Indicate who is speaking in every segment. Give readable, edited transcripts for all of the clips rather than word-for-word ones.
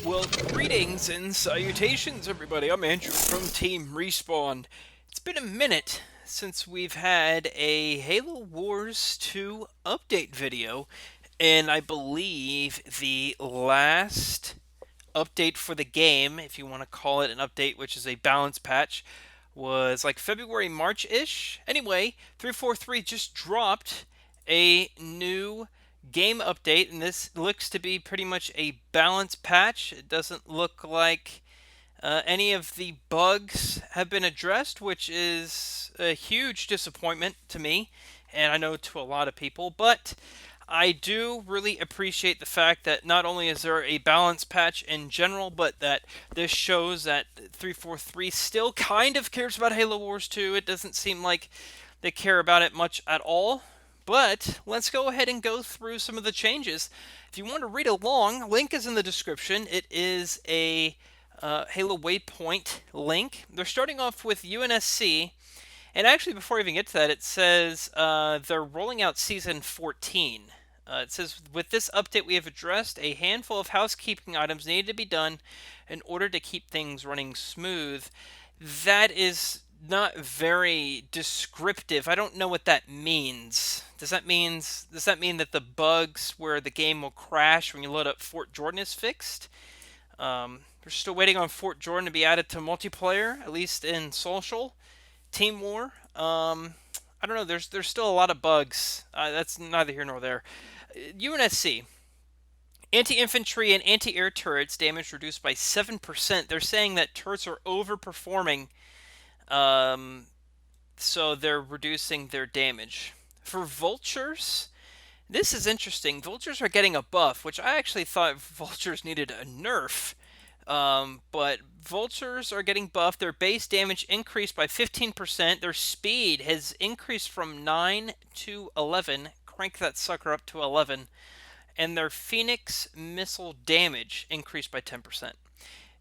Speaker 1: Well, greetings and salutations, everybody. I'm Andrew from Team Respawn. It's been a minute since we've had a Halo Wars 2 update video, and I believe the last update for the game, if you want to call it an update, which is a balance patch, was like February, March-ish. Anyway, 343 just dropped a new game update, and this looks to be pretty much a balance patch. It doesn't look like any of the bugs have been addressed, which is a huge disappointment to me, and I know to a lot of people, but I do really appreciate the fact that not only is there a balance patch in general, but that this shows that 343 still kind of cares about Halo Wars 2. It doesn't seem like they care about it much at all. But let's go ahead and go through some of the changes. If you want to read along, link is in the description. It is a Halo Waypoint link. They're starting off with UNSC. And actually, before I even get to that, it says they're rolling out Season 14. It says, with this update, we have addressed a handful of housekeeping items needed to be done in order to keep things running smooth. That is not very descriptive. I don't know what that means. Does that mean that the bugs where the game will crash when you load up Fort Jordan is fixed? We're still waiting on Fort Jordan to be added to multiplayer, at least in social. Team War. I don't know. There's still a lot of bugs. That's neither here nor there. UNSC. Anti-infantry and anti-air turrets damage reduced by 7%. They're saying that turrets are overperforming, so they're reducing their damage. For vultures, this is interesting. Vultures are getting a buff, which I actually thought vultures needed a nerf. But vultures are getting buffed. Their base damage increased by 15%. Their speed has increased from 9 to 11. Crank that sucker up to 11. And their Phoenix missile damage increased by 10%.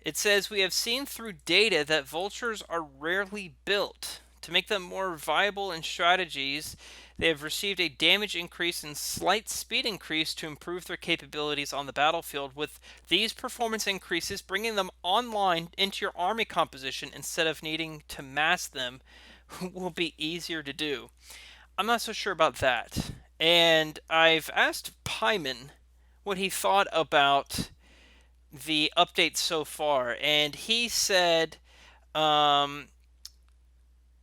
Speaker 1: It says, we have seen through data that vultures are rarely built. To make them more viable in strategies, they have received a damage increase and slight speed increase to improve their capabilities on the battlefield. With these performance increases, bringing them online into your army composition instead of needing to mass them will be easier to do. I'm not so sure about that. And I've asked Pyman what he thought about the updates so far, and he said,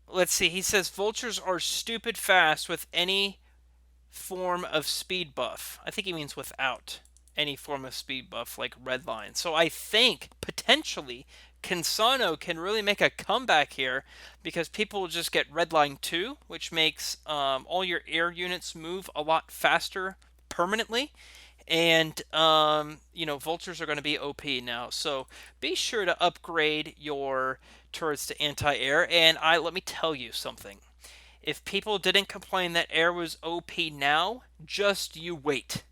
Speaker 1: let's see, he says vultures are stupid fast with any form of speed buff. I think he means without any form of speed buff like Redline. So I think potentially Kinsano can really make a comeback here because people will just get Redline 2, which makes all your air units move a lot faster permanently. And, vultures are going to be OP now. So be sure to upgrade your turrets to anti-air. And let me tell you something. If people didn't complain that air was OP now, just you wait.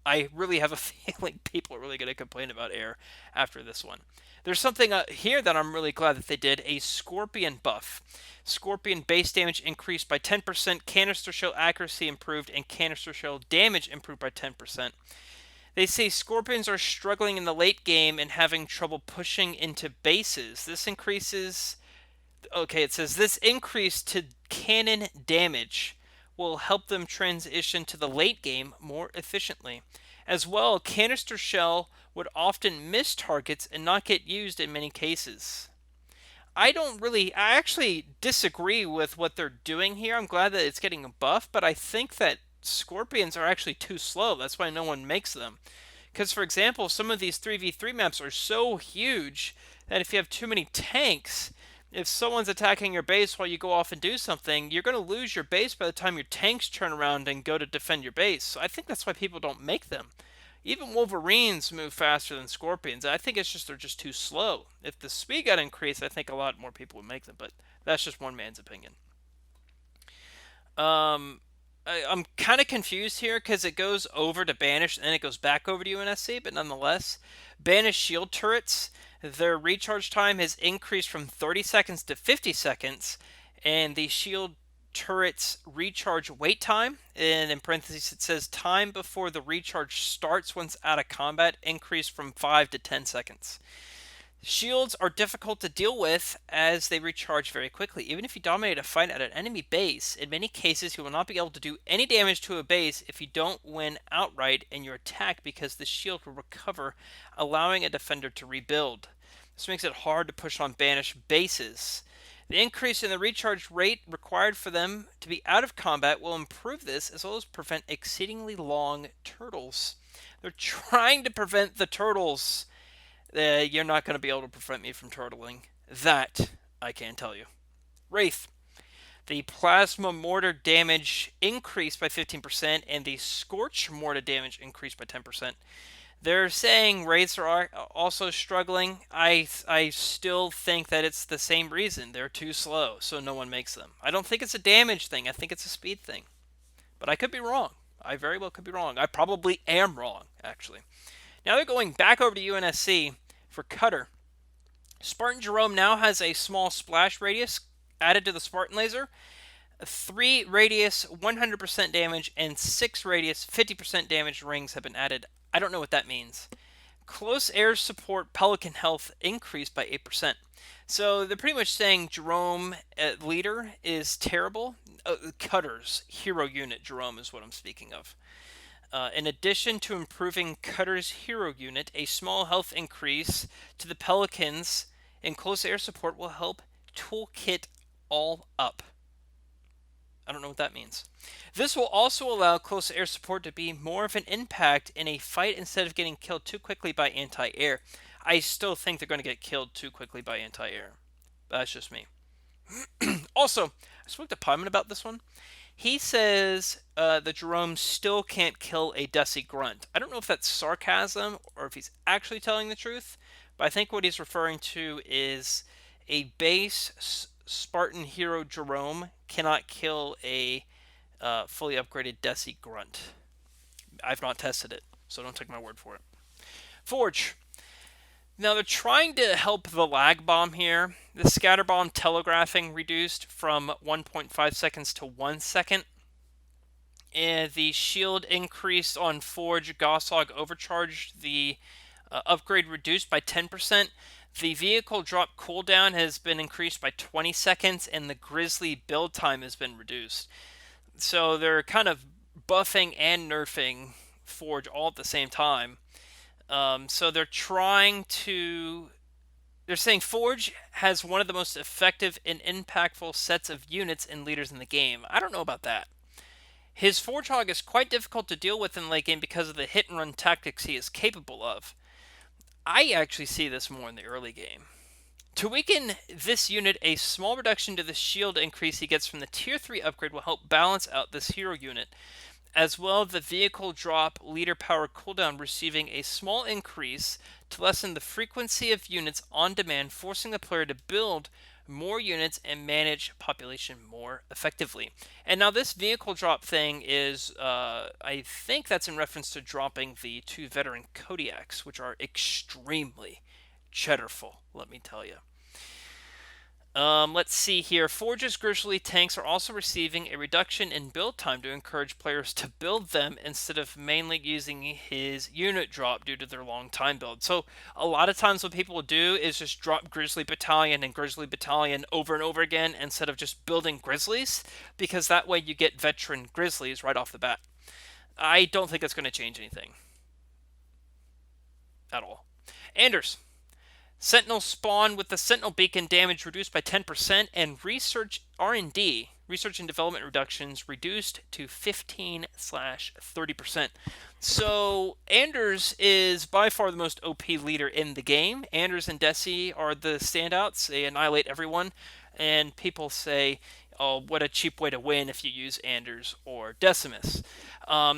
Speaker 1: I really have a feeling people are really going to complain about air after this one. There's something here that I'm really glad that they did, a Scorpion buff. Scorpion base damage increased by 10%, canister shell accuracy improved, and canister shell damage improved by 10%. They say Scorpions are struggling in the late game and having trouble pushing into bases. This increases... Okay, it says this increase to cannon damage will help them transition to the late game more efficiently. As well, canister shell would often miss targets and not get used in many cases. I actually disagree with what they're doing here. I'm glad that it's getting a buff, but I think that Scorpions are actually too slow. That's why no one makes them. Because, for example, some of these 3v3 maps are so huge that if you have too many tanks, if someone's attacking your base while you go off and do something, you're going to lose your base by the time your tanks turn around and go to defend your base. So I think that's why people don't make them. Even Wolverines move faster than Scorpions. I think it's just they're just too slow. If the speed got increased, I think a lot more people would make them. But that's just one man's opinion. I'm kind of confused here because it goes over to Banished and then it goes back over to UNSC, but nonetheless, Banished shield turrets, their recharge time has increased from 30 seconds to 50 seconds, and the shield turret's recharge wait time, and in parentheses it says time before the recharge starts once out of combat increased from 5 to 10 seconds. Shields are difficult to deal with as they recharge very quickly. Even if you dominate a fight at an enemy base, in many cases you will not be able to do any damage to a base if you don't win outright in your attack because the shield will recover, allowing a defender to rebuild. This makes it hard to push on banished bases. The increase in the recharge rate required for them to be out of combat will improve this, as well as prevent exceedingly long turtles. They're trying to prevent the turtles. You're not going to be able to prevent me from turtling. That I can tell you. Wraith. The plasma mortar damage increased by 15%, and the scorch mortar damage increased by 10%. They're saying Wraiths are also struggling. I still think that it's the same reason. They're too slow, so no one makes them. I don't think it's a damage thing. I think it's a speed thing. But I could be wrong. I very well could be wrong. I probably am wrong, actually. Now they're going back over to UNSC for Cutter. Spartan Jerome now has a small splash radius added to the Spartan laser. 3 radius 100% damage and 6 radius 50% damage rings have been added. I don't know what that means. Close air support Pelican health increased by 8%. So they're pretty much saying Jerome leader is terrible. Cutter's hero unit Jerome is what I'm speaking of. In addition to improving Cutter's hero unit, a small health increase to the Pelicans in close air support will help toolkit all up. I don't know what that means. This will also allow close air support to be more of an impact in a fight instead of getting killed too quickly by anti-air. I still think they're going to get killed too quickly by anti-air. That's just me. Also, I spoke to Pyman about this one. He says that Jerome still can't kill a Dusty Grunt. I don't know if that's sarcasm or if he's actually telling the truth, but I think what he's referring to is a base Spartan hero Jerome cannot kill a fully upgraded Desi Grunt. I've not tested it, so don't take my word for it. Forge. Now they're trying to help the lag bomb here. The scatter bomb telegraphing reduced from 1.5 seconds to 1 second. And the shield increased on Forge. Goslog overcharged. The upgrade reduced by 10%. The vehicle drop cooldown has been increased by 20 seconds, and the Grizzly build time has been reduced. So they're kind of buffing and nerfing Forge all at the same time. So they're trying to... They're saying Forge has one of the most effective and impactful sets of units and leaders in the game. I don't know about that. His Forge Hog is quite difficult to deal with in late game because of the hit-and-run tactics he is capable of. I actually see this more in the early game. To weaken this unit, a small reduction to the shield increase he gets from the Tier 3 upgrade will help balance out this hero unit. As well, the vehicle drop leader power cooldown receiving a small increase to lessen the frequency of units on demand, forcing the player to build more units and manage population more effectively. And now this vehicle drop thing is, I think that's in reference to dropping the 2 veteran Kodiaks, which are extremely cheddarful, let me tell you. Let's see here. Forge's Grizzly tanks are also receiving a reduction in build time to encourage players to build them instead of mainly using his unit drop due to their long time build. So a lot of times what people will do is just drop Grizzly Battalion and Grizzly Battalion over and over again instead of just building Grizzlies, because that way you get veteran Grizzlies right off the bat. I don't think that's going to change anything at all. Anders. Sentinel spawn with the Sentinel beacon damage reduced by 10%, and R&D, research and development reductions reduced to 15/30%. So Anders is by far the most OP leader in the game. Anders and Desi are the standouts. They annihilate everyone, and people say, oh, what a cheap way to win if you use Anders or Decimus.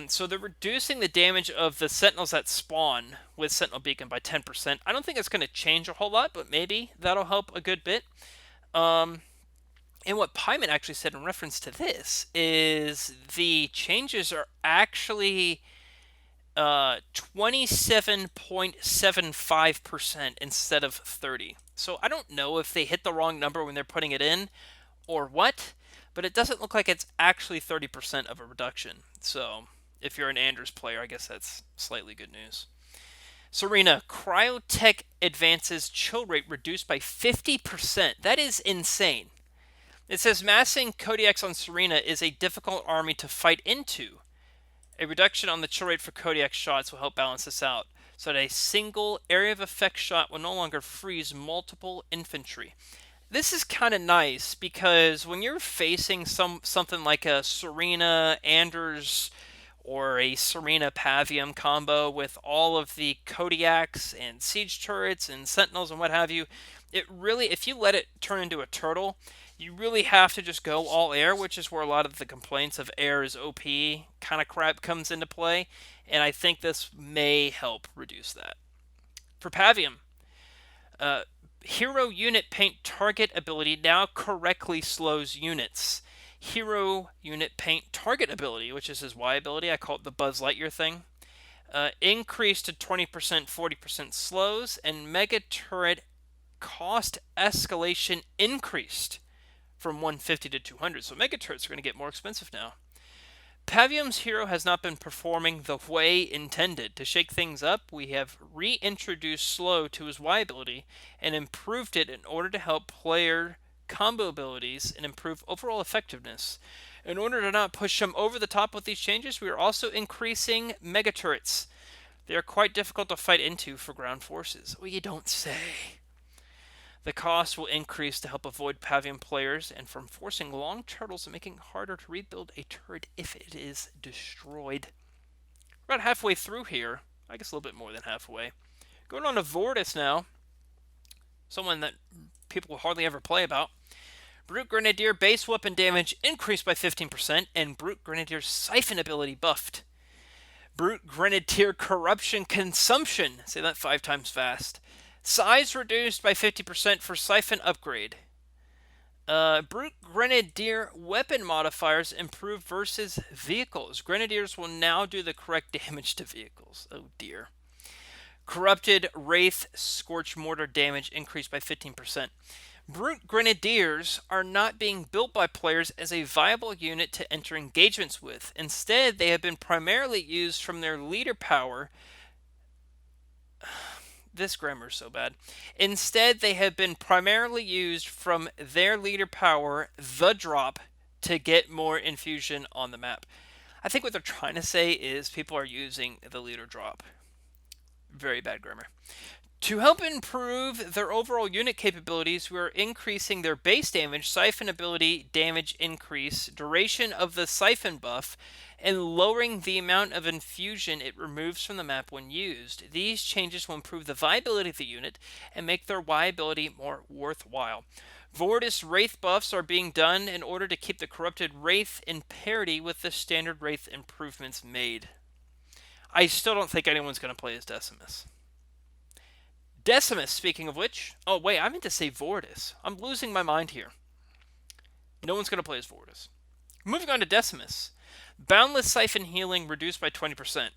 Speaker 1: So they're reducing the damage of the Sentinels that spawn with Sentinel Beacon by 10%. I don't think it's going to change a whole lot, but maybe that'll help a good bit. And what Pyman actually said in reference to this is the changes are actually 27.75% instead of 30. So I don't know if they hit the wrong number when they're putting it in or what, but it doesn't look like it's actually 30% of a reduction. So if you're an Anders player, I guess that's slightly good news. Serena, Cryotech advances chill rate reduced by 50%. That is insane. It says massing Kodiaks on Serena is a difficult army to fight into. A reduction on the chill rate for Kodiak shots will help balance this out, so that a single area of effect shot will no longer freeze multiple infantry. This is kind of nice because when you're facing something like a Serena Anders or a Serena Pavium combo with all of the Kodiaks and siege turrets and sentinels and what have you, it really, if you let it turn into a turtle, you really have to just go all air, which is where a lot of the complaints of air is OP kind of crap comes into play, and I think this may help reduce that. For Pavium, Hero Unit Paint Target ability now correctly slows units. Hero Unit Paint Target ability, which is his Y ability, I call it the Buzz Lightyear thing, increased to 20%, 40% slows, and Mega Turret cost escalation increased from 150 to 200. So Mega Turrets are going to get more expensive now. Pavium's hero has not been performing the way intended. To shake things up, we have reintroduced slow to his Y ability and improved it in order to help player combo abilities and improve overall effectiveness. In order to not push him over the top with these changes, we are also increasing mega turrets. They are quite difficult to fight into for ground forces. Well, you don't say. The cost will increase to help avoid Pavium players and from forcing long turtles and making it harder to rebuild a turret if it is destroyed. We're about halfway through here. I guess a little bit more than halfway. Going on to Vortis now. Someone that people hardly ever play about. Brute Grenadier base weapon damage increased by 15% and Brute Grenadier's siphon ability buffed. Brute Grenadier corruption consumption, say that 5 times fast. Size reduced by 50% for siphon upgrade. Brute Grenadier weapon modifiers improve versus vehicles. Grenadiers will now do the correct damage to vehicles. Oh dear. Corrupted Wraith Scorch Mortar damage increased by 15%. Brute Grenadiers are not being built by players as a viable unit to enter engagements with. Instead, they have been primarily used from their leader power. This grammar is so bad. Instead, they have been primarily used from their leader power, the drop, to get more infusion on the map. I think what they're trying to say is people are using the leader drop. Very bad grammar. To help improve their overall unit capabilities, we are increasing their base damage, siphon ability damage increase, duration of the siphon buff, and lowering the amount of infusion it removes from the map when used. These changes will improve the viability of the unit and make their viability more worthwhile. Vortis Wraith buffs are being done in order to keep the Corrupted Wraith in parity with the standard Wraith improvements made. I still don't think anyone's going to play as Decimus. Decimus, speaking of which... Oh, wait, I meant to say Vortis. I'm losing my mind here. No one's going to play as Vortis. Moving on to Decimus. Boundless Siphon healing reduced by 20%.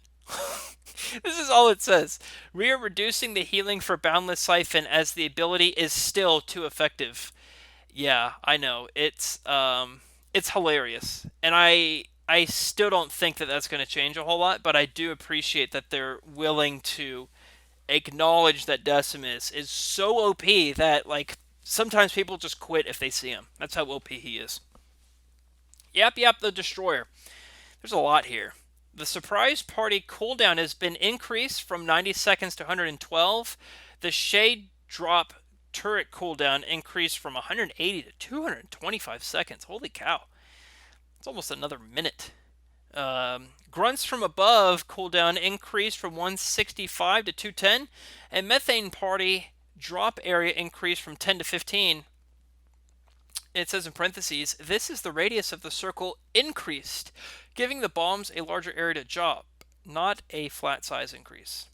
Speaker 1: This is all it says. We are reducing the healing for Boundless Siphon as the ability is still too effective. Yeah, I know. It's hilarious. And I still don't think that that's going to change a whole lot, but I do appreciate that they're willing to acknowledge that Decimus is so OP that, like, sometimes people just quit if they see him. That's how OP he is. Yep, the Destroyer. There's a lot here. The Surprise Party cooldown has been increased from 90 seconds to 112. The Shade Drop turret cooldown increased from 180 to 225 seconds. Holy cow. It's almost another minute. Grunts from Above cooldown increased from 165 to 210. And Methane Party drop area increased from 10 to 15. It says in parentheses, this is the radius of the circle increased, giving the bombs a larger area to drop, not a flat size increase.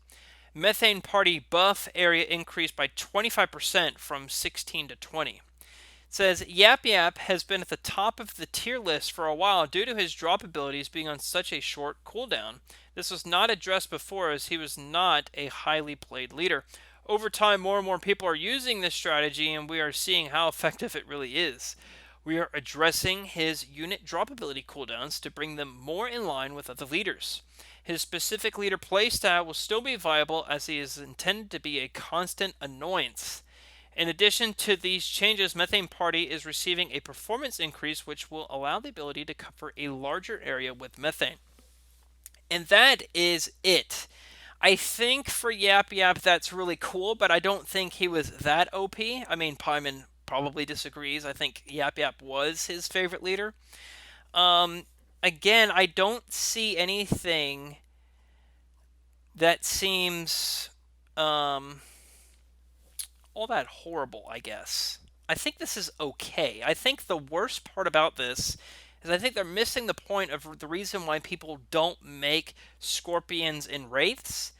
Speaker 1: Methane Party buff area increased by 25% from 16 to 20. It says Yap Yap has been at the top of the tier list for a while due to his drop abilities being on such a short cooldown. This was not addressed before as he was not a highly played leader. Over time, more and more people are using this strategy, and we are seeing how effective it really is. We are addressing his unit drop ability cooldowns to bring them more in line with other leaders. His specific leader playstyle will still be viable as he is intended to be a constant annoyance. In addition to these changes, Methane Party is receiving a performance increase which will allow the ability to cover a larger area with methane. And that is it. I think for Yap Yap that's really cool, but I don't think he was that OP. I mean, Pyman probably disagrees. I think Yap Yap was his favorite leader. Again, I don't see anything that seems all that horrible, I guess. I think this is okay. I think the worst part about this is I think they're missing the point of the reason why people don't make scorpions and wraiths.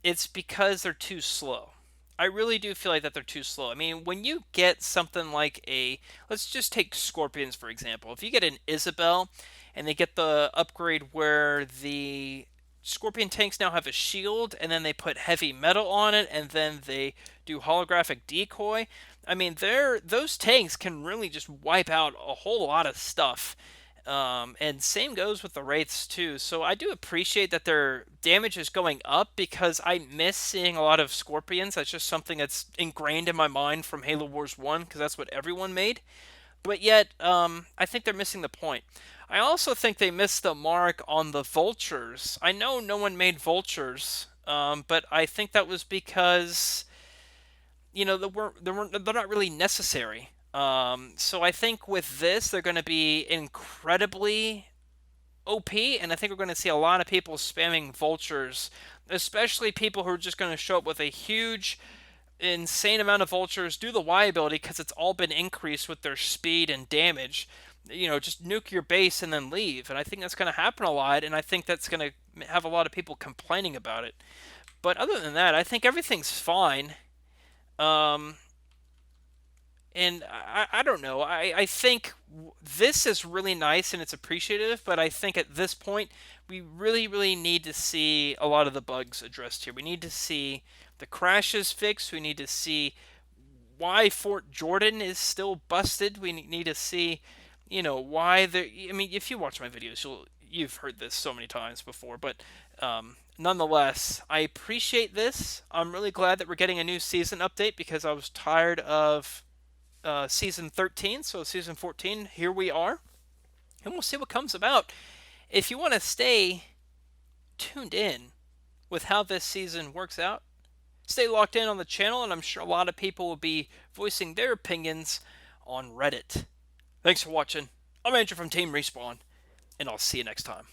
Speaker 1: It's because they're too slow. I really do feel like that they're too slow. I mean, when you get something like let's just take scorpions for example. If you get an Isabel and they get the upgrade where the Scorpion tanks now have a shield, and then they put heavy metal on it, and then they do holographic decoy. I mean, those tanks can really just wipe out a whole lot of stuff. And same goes with the wraiths too. So I do appreciate that their damage is going up because I miss seeing a lot of scorpions. That's just something that's ingrained in my mind from Halo Wars 1 because that's what everyone made. But yet, I think they're missing the point. I also think they missed the mark on the vultures. I know no one made vultures, but I think that was because they're not really necessary. So I think with this, they're going to be incredibly OP, and I think we're going to see a lot of people spamming vultures, especially people who are just going to show up with a huge insane amount of vultures, do the Y ability because it's all been increased with their speed and damage. Just nuke your base and then leave. And I think that's going to happen a lot, and I think that's going to have a lot of people complaining about it. But other than that, I think everything's fine. And I don't know. I think this is really nice and it's appreciative, but I think at this point, we really, really need to see a lot of the bugs addressed here. We need to see the crashes fixed. We need to see why Fort Jordan is still busted. We need to see, why I mean, if you watch my videos, you've heard this so many times before, but nonetheless, I appreciate this. I'm really glad that we're getting a new season update because I was tired of season 13, so season 14, here we are, and we'll see what comes about. If you want to stay tuned in with how this season works out, stay locked in on the channel, and I'm sure a lot of people will be voicing their opinions on Reddit. Thanks for watching. I'm Andrew from Team Respawn, and I'll see you next time.